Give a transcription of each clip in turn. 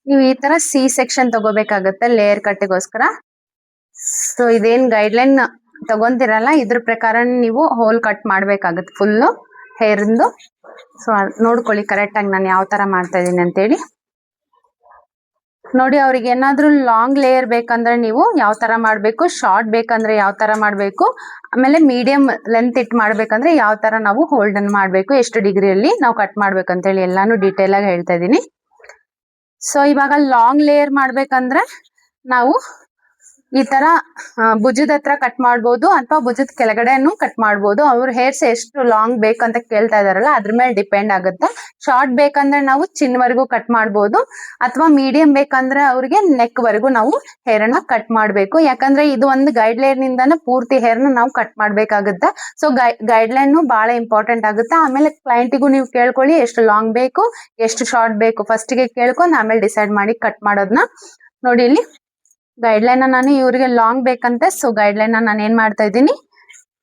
ನೀವು ಈ ತರ ಸಿ ಸೆಕ್ಷನ್ ತಗೋಬೇಕಾಗತ್ತೆ ಲೇಯರ್ ಕಟ್ಗೋಸ್ಕರ. ಸೊ ಇದೇನ್ ಗೈಡ್ಲೈನ್ ತಗೊಂತಿರಲ್ಲ ಇದ್ರ ಪ್ರಕಾರ ನೀವು ಹೋಲ್ ಕಟ್ ಮಾಡ್ಬೇಕಾಗತ್ತೆ ಫುಲ್ ಹೇರ್ ಇಂದು. ಸೊ ನೋಡ್ಕೊಳ್ಳಿ ಕರೆಕ್ಟ್ ಆಗಿ ನಾನು ಯಾವ ತರ ಮಾಡ್ತಾ ಇದೀನಿ ಅಂತೇಳಿ. ನೋಡಿ ಅವ್ರಿಗೆ ಏನಾದ್ರೂ ಲಾಂಗ್ ಲೇಯರ್ ಬೇಕಂದ್ರೆ ನೀವು ಯಾವ ತರ ಮಾಡ್ಬೇಕು, ಶಾರ್ಟ್ ಬೇಕಂದ್ರೆ ಯಾವ ತರ ಮಾಡ್ಬೇಕು, ಆಮೇಲೆ ಮೀಡಿಯಂ ಲೆಂತ್ ಇಟ್ ಮಾಡ್ಬೇಕಂದ್ರೆ ಯಾವ ತರ ನಾವು ಹೋಲ್ಡ್ ಅನ್ನು ಮಾಡ್ಬೇಕು, ಎಷ್ಟು ಡಿಗ್ರಿಯಲ್ಲಿ ನಾವು ಕಟ್ ಮಾಡ್ಬೇಕಂತ ಹೇಳಿ ಎಲ್ಲಾನು ಡೀಟೇಲ್ ಆಗಿ ಹೇಳ್ತಾ ಇದೀನಿ. ಸೊ ಇವಾಗ ಲಾಂಗ್ ಲೇಯರ್ ಮಾಡ್ಬೇಕಂದ್ರೆ ನಾವು ಈ ತರ ಭುಜದ ಹತ್ರ ಕಟ್ ಮಾಡ್ಬೋದು ಅಥವಾ ಭುಜದ ಕೆಳಗಡೆನು ಕಟ್ ಮಾಡ್ಬೋದು. ಅವ್ರ ಹೇರ್ಸ್ ಎಷ್ಟು ಲಾಂಗ್ ಬೇಕಂತ ಕೇಳ್ತಾ ಇದಾರಲ್ಲ ಅದ್ರ ಮೇಲೆ ಡಿಪೆಂಡ್ ಆಗುತ್ತೆ. ಶಾರ್ಟ್ ಬೇಕಂದ್ರೆ ನಾವು ಚಿನ್ವರೆಗೂ ಕಟ್ ಮಾಡ್ಬೋದು ಅಥವಾ ಮೀಡಿಯಂ ಬೇಕಂದ್ರೆ ಅವ್ರಿಗೆ ನೆಕ್ ವರೆಗೂ ನಾವು ಹೇರ್ ಅನ್ನ ಕಟ್ ಮಾಡ್ಬೇಕು. ಯಾಕಂದ್ರೆ ಇದು ಒಂದು ಗೈಡ್ ಲೈನ್ ನಿಂದಾನೆ ಪೂರ್ತಿ ಹೇರ್ ನ ನಾವು ಕಟ್ ಮಾಡ್ಬೇಕಾಗುತ್ತೆ. ಸೊ ಗೈಡ್ ಲೈನ್ ಬಹಳ ಇಂಪಾರ್ಟೆಂಟ್ ಆಗುತ್ತೆ. ಆಮೇಲೆ ಕ್ಲೈಂಟಿಗೂ ನೀವು ಕೇಳ್ಕೊಳ್ಳಿ ಎಷ್ಟು ಲಾಂಗ್ ಬೇಕು ಎಷ್ಟು ಶಾರ್ಟ್ ಬೇಕು, ಫಸ್ಟ್ ಗೆ ಕೇಳ್ಕೊಂಡು ಆಮೇಲೆ ಡಿಸೈಡ್ ಮಾಡಿ ಕಟ್ ಮಾಡೋದನ್ನ. ನೋಡಿ ಇಲ್ಲಿ ಗೈಡ್ ಲೈನ್ ನಾನು ಇವ್ರಿಗೆ ಲಾಂಗ್ ಬೇಕಂತೆ. ಸೊ ಗೈಡ್ ಲೈನ್ ನಾನು ಏನ್ ಮಾಡ್ತಾ ಇದ್ದೀನಿ,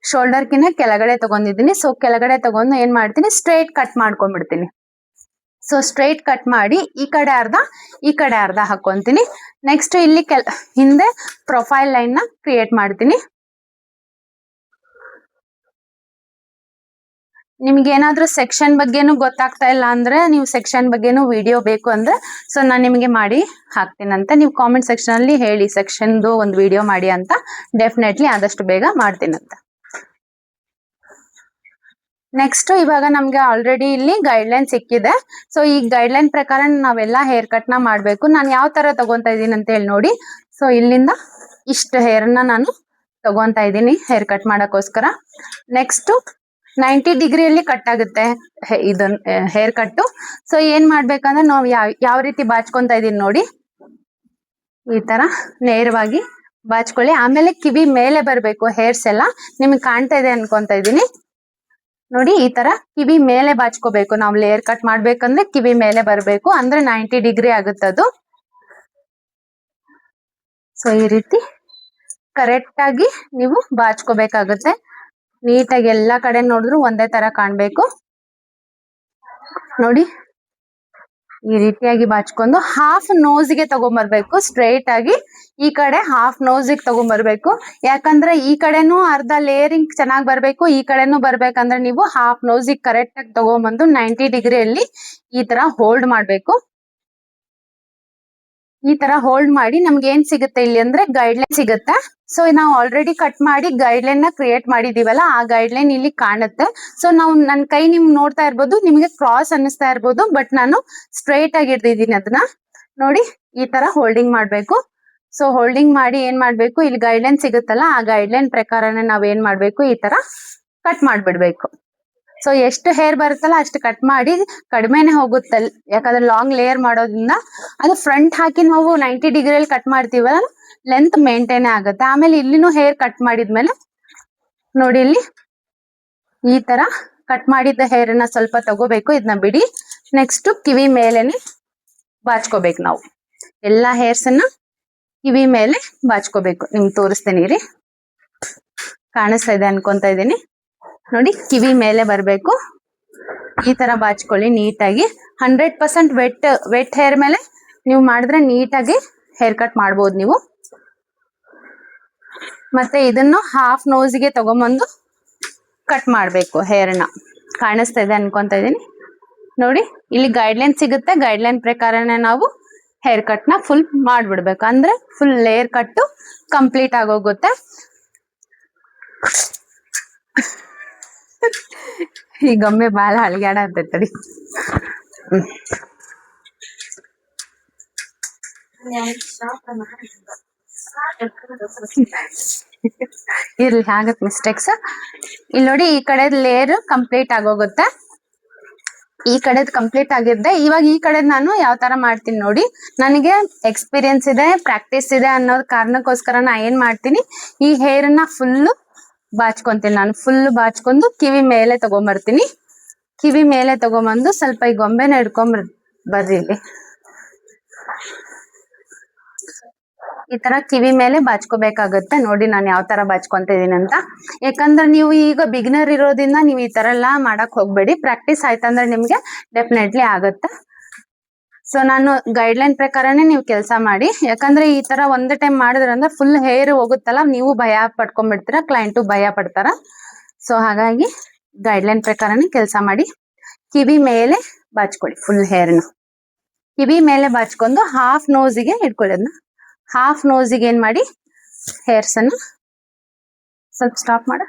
ಶೋಲ್ಡರ್ ಕಿನ್ನ ಕೆಳಗಡೆ ತಗೊಂಡಿದ್ದೀನಿ. ಸೊ ಕೆಳಗಡೆ ತಗೊಂಡು ಏನ್ ಮಾಡ್ತೀನಿ, ಸ್ಟ್ರೈಟ್ ಕಟ್ ಮಾಡ್ಕೊಂಡ್ಬಿಡ್ತೀನಿ. ಸೊ ಸ್ಟ್ರೈಟ್ ಕಟ್ ಮಾಡಿ ಈ ಕಡೆ ಅರ್ಧ ಈ ಕಡೆ ಅರ್ಧ ಹಾಕೊಂತೀನಿ. ನೆಕ್ಸ್ಟ್ ಇಲ್ಲಿ ಹಿಂದೆ ಪ್ರೊಫೈಲ್ ಲೈನ್ ನ ಕ್ರಿಯೇಟ್ ಮಾಡ್ತೀನಿ. ನಿಮ್ಗೆ ಏನಾದ್ರೂ ಸೆಕ್ಷನ್ ಬಗ್ಗೆನೂ ಗೊತ್ತಾಗ್ತಾ ಇಲ್ಲ ಅಂದ್ರೆ ನೀವು ಸೆಕ್ಷನ್ ಬಗ್ಗೆನೂ ವಿಡಿಯೋ ಬೇಕು ಅಂದ್ರೆ ಸೊ ನಾನು ನಿಮಗೆ ಮಾಡಿ ಹಾಕ್ತೀನಂತ. ನೀವು ಕಾಮೆಂಟ್ ಸೆಕ್ಷನ್ ಅಲ್ಲಿ ಹೇಳಿ ಸೆಕ್ಷನ್ದು ಒಂದು ವಿಡಿಯೋ ಮಾಡಿ ಅಂತ. ಡೆಫಿನೆಟ್ಲಿ ಆದಷ್ಟು ಬೇಗ ಮಾಡ್ತೀನಂತ. ನೆಕ್ಸ್ಟ್ ಇವಾಗ ನಮ್ಗೆ ಆಲ್ರೆಡಿ ಇಲ್ಲಿ ಗೈಡ್ ಲೈನ್ ಸಿಕ್ಕಿದೆ. ಸೊ ಈ ಗೈಡ್ ಲೈನ್ ಪ್ರಕಾರ ನಾವೆಲ್ಲ ಹೇರ್ ಕಟ್ ನ ಮಾಡ್ಬೇಕು. ನಾನು ಯಾವ ತರ ತಗೊಂತಾ ಇದೀನಿ ಅಂತ ಹೇಳಿ ನೋಡಿ. ಸೊ ಇಲ್ಲಿಂದ ಇಷ್ಟು ಹೇರ್ ನ ನಾನು ತಗೊಂತಾ ಇದ್ದೀನಿ ಹೇರ್ ಕಟ್ ಮಾಡಕ್ಕೋಸ್ಕರ. ನೆಕ್ಸ್ಟ್ 90 ಡಿಗ್ರಿಯಲ್ಲಿ ಕಟ್ ಆಗುತ್ತೆ ಇದನ್ ಹೇರ್ ಕಟ್ಟು. ಸೊ ಏನ್ ಮಾಡ್ಬೇಕಂದ್ರೆ ನಾವು ಯಾವ ರೀತಿ ಬಾಚ್ಕೊಂತ ಇದೀನಿ ನೋಡಿ, ಈ ತರ ನೇರವಾಗಿ ಬಾಚ್ಕೊಳ್ಳಿ. ಆಮೇಲೆ ಕಿವಿ ಮೇಲೆ ಬರ್ಬೇಕು ಹೇರ್ಸ್ ಎಲ್ಲ. ನಿಮ್ಗೆ ಕಾಣ್ತಾ ಇದೆ ಅನ್ಕೊಂತ ಇದೀನಿ ನೋಡಿ, ಈ ತರ ಕಿವಿ ಮೇಲೆ ಬಾಚ್ಕೋಬೇಕು. ನಾವು ಲೇಯರ್ ಕಟ್ ಮಾಡ್ಬೇಕಂದ್ರೆ ಕಿವಿ ಮೇಲೆ ಬರ್ಬೇಕು, ಅಂದ್ರೆ 90 ಡಿಗ್ರಿ ಆಗುತ್ತದು. ಸೊ ಈ ರೀತಿ ಕರೆಕ್ಟ್ ಆಗಿ ನೀವು ಬಾಚ್ಕೋಬೇಕಾಗುತ್ತೆ. ನೀಟಾಗಿ ಎಲ್ಲಾ ಕಡೆ ನೋಡಿದ್ರು ಒಂದೇ ತರ ಕಾಣ್ಬೇಕು. ನೋಡಿ ಈ ರೀತಿಯಾಗಿ ಬಾಚ್ಕೊಂಡು ಹಾಫ್ ನೋಸ್ಗೆ ತಗೊಂಡ್ಬರ್ಬೇಕು. ಸ್ಟ್ರೈಟ್ ಆಗಿ ಈ ಕಡೆ ಹಾಫ್ ನೋಸ್ಗೆ ತಗೊಂಡ್ಬರ್ಬೇಕು. ಯಾಕಂದ್ರೆ ಈ ಕಡೆನೂ ಅರ್ಧ ಲೇಯರಿಂಗ್ ಚೆನ್ನಾಗಿ ಬರ್ಬೇಕು, ಈ ಕಡೆನೂ ಬರ್ಬೇಕಂದ್ರೆ ನೀವು ಹಾಫ್ ನೋಸ್ಗೆ ಕರೆಕ್ಟ್ ಆಗಿ ತಗೊಂಡ್ಬಂದು 90 ಡಿಗ್ರಿಯಲ್ಲಿ ಈ ತರ ಹೋಲ್ಡ್ ಮಾಡ್ಬೇಕು. ಈ ತರ ಹೋಲ್ಡ್ ಮಾಡಿ ನಮ್ಗೆ ಏನ್ ಸಿಗುತ್ತೆ ಇಲ್ಲಿ ಅಂದ್ರೆ ಗೈಡ್ ಲೈನ್ ಸಿಗುತ್ತೆ. ಸೊ ನಾವು ಆಲ್ರೆಡಿ ಕಟ್ ಮಾಡಿ ಗೈಡ್ ಲೈನ್ ನ ಕ್ರಿಯೇಟ್ ಮಾಡಿದೀವಲ್ಲ, ಆ ಗೈಡ್ ಲೈನ್ ಇಲ್ಲಿ ಕಾಣುತ್ತೆ. ಸೊ ನಾವು ನನ್ನ ಕೈ ನಿಮ್ ನೋಡ್ತಾ ಇರ್ಬೋದು, ನಿಮ್ಗೆ ಕ್ರಾಸ್ ಅನ್ನಿಸ್ತಾ ಇರ್ಬೋದು, ಬಟ್ ನಾನು ಸ್ಟ್ರೈಟ್ ಆಗಿ ಹಿಡ್ದಿದ್ದೀನಿ ಅದನ್ನ. ನೋಡಿ ಈ ತರ ಹೋಲ್ಡಿಂಗ್ ಮಾಡ್ಬೇಕು. ಸೊ ಹೋಲ್ಡಿಂಗ್ ಮಾಡಿ ಏನ್ ಮಾಡ್ಬೇಕು, ಇಲ್ಲಿ ಗೈಡ್ ಲೈನ್ ಸಿಗುತ್ತಲ್ಲ ಆ ಗೈಡ್ ಲೈನ್ ಪ್ರಕಾರನೇ ನಾವ್ ಏನ್ ಮಾಡ್ಬೇಕು, ಈ ತರ ಕಟ್ ಮಾಡ್ಬಿಡ್ಬೇಕು. ಸೊ ಎಷ್ಟು ಹೇರ್ ಬರುತ್ತಲ್ಲ ಅಷ್ಟು ಕಟ್ ಮಾಡಿ, ಕಡಿಮೆನೆ ಹೋಗುತ್ತೆ ಯಾಕಂದ್ರೆ ಲಾಂಗ್ ಲೇಯರ್ ಮಾಡೋದ್ರಿಂದ. ಅದು ಫ್ರಂಟ್ ಹಾಕಿ ನಾವು 90 ಡಿಗ್ರಿಯಲ್ಲಿ ಕಟ್ ಮಾಡ್ತೀವಲ್ಲ, ಲೆಂತ್ ಮೇಂಟೈನ್ ಆಗುತ್ತೆ. ಆಮೇಲೆ ಇಲ್ಲಿನೂ ಹೇರ್ ಕಟ್ ಮಾಡಿದ್ಮೇಲೆ ನೋಡಿ ಇಲ್ಲಿ ಈ ತರ ಕಟ್ ಮಾಡಿದ್ದ ಹೇರ್ ನ ಸ್ವಲ್ಪ ತಗೋಬೇಕು, ಇದನ್ನ ಬಿಡಿ. ನೆಕ್ಸ್ಟ್ ಕಿವಿ ಮೇಲೆನೆ ಬಾಚ್ಕೋಬೇಕು. ನಾವು ಎಲ್ಲಾ ಹೇರ್ಸ್ ಅನ್ನ ಕಿವಿ ಮೇಲೆ ಬಾಚ್ಕೋಬೇಕು. ನಿಮ್ಗೆ ತೋರಿಸ್ತೇನೆ ರೀ, ಕಾಣಿಸ್ತಾ ಇದೆ ಅನ್ಕೊಂತ ಇದೀನಿ ನೋಡಿ. ಕಿವಿ ಮೇಲೆ ಬರ್ಬೇಕು, ಈ ತರ ಬಾಚ್ಕೊಳ್ಳಿ ನೀಟಾಗಿ. 100% ವೆಟ್ ಹೇರ್ ಮೇಲೆ ನೀವು ಮಾಡಿದ್ರೆ ನೀಟಾಗಿ ಹೇರ್ ಕಟ್ ಮಾಡ್ಬೋದು ನೀವು. ಮತ್ತೆ ಇದನ್ನು ಹಾಫ್ ನೋಸ್ಗೆ ತಗೊಂಬಂದು ಕಟ್ ಮಾಡ್ಬೇಕು ಹೇರ್ನ. ಕಾಣಿಸ್ತಾ ಇದೆ ಅನ್ಕೊಂತ ಇದೀನಿ ನೋಡಿ. ಇಲ್ಲಿ ಗೈಡ್ ಲೈನ್ ಸಿಗುತ್ತೆ, ಗೈಡ್ ಲೈನ್ ಪ್ರಕಾರನೇ ನಾವು ಹೇರ್ ಕಟ್ ನ ಫುಲ್ ಮಾಡ್ಬಿಡ್ಬೇಕು. ಅಂದ್ರೆ ಫುಲ್ ಲೇಯರ್ ಕಟ್ಟು ಕಂಪ್ಲೀಟ್ ಆಗೋಗುತ್ತೆ. ಈ ಗೊಂಬೆ ಬಾಳ ಹಳಗ್ಯಾಡ ಅಂತೈತಡಿ. ಇರ್ಲಿ ಆಗತ್ ಮಿಸ್ಟೇಕ್ಸ್. ಇಲ್ಲಿ ನೋಡಿ ಈ ಕಡೆ ಲೇಯರ್ ಕಂಪ್ಲೀಟ್ ಆಗೋಗುತ್ತೆ. ಈ ಕಡೆದ್ ಕಂಪ್ಲೀಟ್ ಆಗಿದ್ದೆ. ಇವಾಗ ಈ ಕಡೆ ನಾನು ಯಾವ ತರ ಮಾಡ್ತೀನಿ ನೋಡಿ, ನನಗೆ ಎಕ್ಸ್ಪೀರಿಯನ್ಸ್ ಇದೆ, ಪ್ರಾಕ್ಟೀಸ್ ಇದೆ ಅನ್ನೋದ್ ಕಾರಣಕ್ಕೋಸ್ಕರ ನಾ ಏನ್ ಮಾಡ್ತೀನಿ, ಈ ಹೇರ್ ನ ಫುಲ್ ಬಾಚ್ಕೊಂತೀನಿ. ನಾನು ಫುಲ್ ಬಾಚ್ಕೊಂಡು ಕಿವಿ ಮೇಲೆ ತಗೊಂಬರ್ತೀನಿ. ಕಿವಿ ಮೇಲೆ ತಗೊಂಬಂದು ಸ್ವಲ್ಪ ಈ ಗೊಂಬೆನ ಹಿಡ್ಕೊಂಡ್ ಬರ್ರಿ ಇಲ್ಲಿ. ಈ ತರ ಕಿವಿ ಮೇಲೆ ಬಾಚ್ಕೋಬೇಕಾಗತ್ತೆ. ನೋಡಿ ನಾನು ಯಾವ ತರ ಬಾಚ್ಕೊಂತ ಇದೀನಿ ಅಂತ. ಯಾಕಂದ್ರೆ ನೀವು ಈಗ ಬಿಗಿನರ್ ಇರೋದ್ರಿಂದ ನೀವು ಈ ತರ ಎಲ್ಲಾ ಮಾಡಕ್ ಹೋಗ್ಬೇಡಿ. ಪ್ರಾಕ್ಟೀಸ್ ಆಯ್ತಂದ್ರೆ ನಿಮ್ಗೆ ಡೆಫಿನೆಟ್ಲಿ ಆಗತ್ತೆ. ಸೊ ನಾನು ಗೈಡ್ಲೈನ್ ಪ್ರಕಾರನೇ ನೀವು ಕೆಲಸ ಮಾಡಿ. ಯಾಕಂದ್ರೆ ಈ ತರ ಒಂದೇ ಟೈಮ್ ಮಾಡಿದ್ರಂದ್ರೆ ಫುಲ್ ಹೇರ್ ಹೋಗುತ್ತಲ್ಲ, ನೀವು ಭಯ ಪಡ್ಕೊಂಡ್ಬಿಡ್ತೀರಾ, ಕ್ಲೈಂಟು ಭಯ ಪಡ್ತಾರ. ಸೊ ಹಾಗಾಗಿ ಗೈಡ್ಲೈನ್ ಪ್ರಕಾರನೇ ಕೆಲಸ ಮಾಡಿ. ಕಿವಿ ಮೇಲೆ ಬಾಚ್ಕೊಳ್ಳಿ ಫುಲ್ ಹೇರ್ನ. ಕಿವಿ ಮೇಲೆ ಬಾಚ್ಕೊಂಡು ಹಾಫ್ ನೋಸಿಗೆ ಇಟ್ಕೊಳ್ಳಿ. ಅದನ್ನ ಹಾಫ್ ನೋಸಿಗೆ ಏನ್ ಮಾಡಿ, ಹೇರ್ಸ್ ಅನ್ನ ಸ್ವಲ್ಪ ಸ್ಟಾಪ್ ಮಾಡ,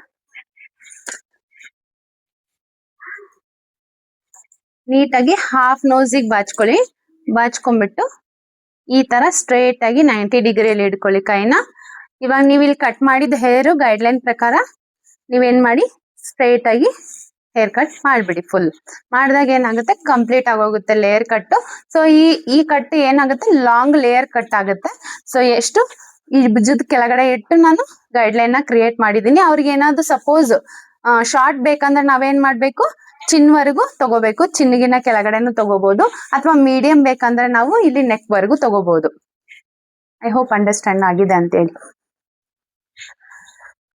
ನೀಟಾಗಿ ಹಾಫ್ ನೋಸಿಗೆ ಬಾಚ್ಕೊಳ್ಳಿ. ಬಾಚ್ಕೊಂಡ್ಬಿಟ್ಟು ಈ ತರ ಸ್ಟ್ರೇಟ್ ಆಗಿ 90 ಡಿಗ್ರಿಯಲ್ಲಿ ಇಟ್ಕೊಳ್ಳಿ ಕೈನ. ಇವಾಗ ನೀವು ಇಲ್ಲಿ ಕಟ್ ಮಾಡಿದ ಹೇರ್ ಗೈಡ್ಲೈನ್ ಪ್ರಕಾರ ನೀವೇನ್ ಮಾಡಿ, ಸ್ಟ್ರೇಟ್ ಆಗಿ ಹೇರ್ ಕಟ್ ಮಾಡ್ಬಿಡಿ. ಫುಲ್ ಮಾಡಿದಾಗ ಏನಾಗುತ್ತೆ, ಕಂಪ್ಲೀಟ್ ಆಗೋಗುತ್ತೆ ಲೇಯರ್ ಕಟ್. ಸೊ ಈ ಕಟ್ ಏನಾಗುತ್ತೆ, ಲಾಂಗ್ ಲೇಯರ್ ಕಟ್ ಆಗುತ್ತೆ. ಸೊ ಎಷ್ಟು ಈ ಭುಜದ ಕೆಳಗಡೆ ಇಟ್ಟು ನಾನು ಗೈಡ್ಲೈನ್ ನ ಕ್ರಿಯೇಟ್ ಮಾಡಿದೀನಿ. ಅವ್ರಿಗೆ ಏನಾದ್ರು ಸಪೋಸ್ ಶಾರ್ಟ್ ಬೇಕಂದ್ರೆ ನಾವೇನ್ ಮಾಡ್ಬೇಕು, ಚಿನ್ವರೆಗೂ ತಗೋಬೇಕು. ಚಿನ್ನಿಗಿನ ಕೆಳಗಡೆನು ತಗೋಬಹುದು, ಅಥವಾ ಮೀಡಿಯಂ ಬೇಕಂದ್ರೆ ನಾವು ಇಲ್ಲಿ ನೆಕ್ ವರೆಗೂ ತಗೋಬಹುದು. ಐ ಹೋಪ್ ಅಂಡರ್ಸ್ಟ್ಯಾಂಡ್ ಆಗಿದೆ ಅಂತ ಹೇಳಿ.